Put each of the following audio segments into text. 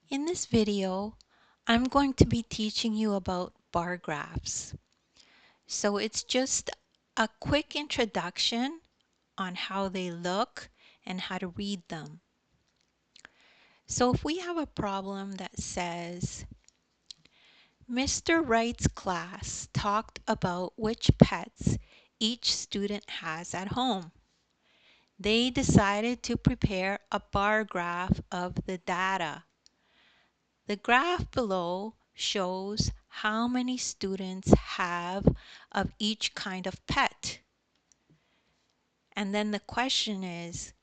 In this video, I'm going to be teaching you about bar graphs. So it's just a quick introduction on how they look and how to read them. So if we have a problem that says, Mr. Wright's class talked about which pets each student has at home. They decided to prepare a bar graph of the data. The graph below shows how many students have of each kind of pet. And then the question is,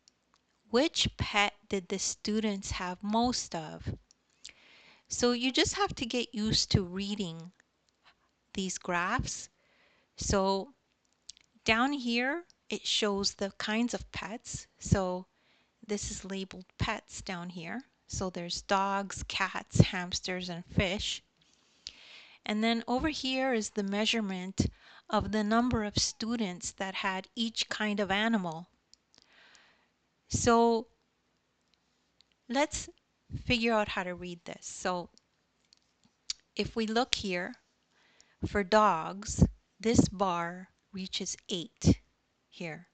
which pet did the students have most of? So you just have to get used to reading these graphs. So down here, it shows the kinds of pets. So this is labeled pets down here. So there's dogs, cats, hamsters, and fish. And then over here is the measurement of the number of students that had each kind of animal. So let's figure out how to read this. So if we look here, for dogs, this bar reaches 8 here.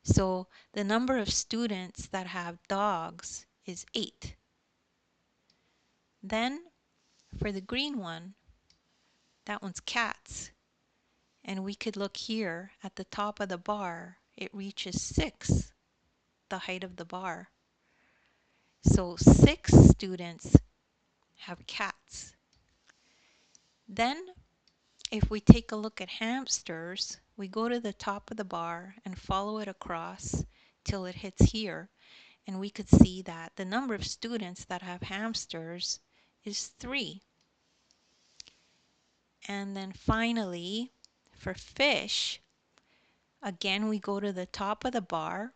So the number of students that have dogs is 8. Then for the green one, that one's cats. And we could look here at the top of the bar, it reaches 6, the height of the bar. So 6 students have cats. Then if we take a look at hamsters, we go to the top of the bar and follow it across till it hits here. And we could see that the number of students that have hamsters is 3. And then finally, for fish, again we go to the top of the bar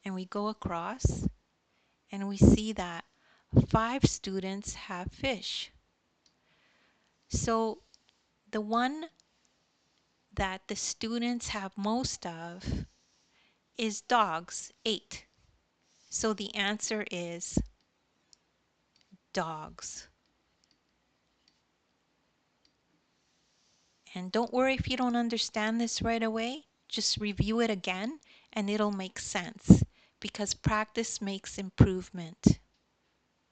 and we go across and we see that 5 students have fish. So the one that the students have most of is dogs, 8. So the answer is dogs. And don't worry if you don't understand this right away. Just review it again and it'll make sense because practice makes improvement.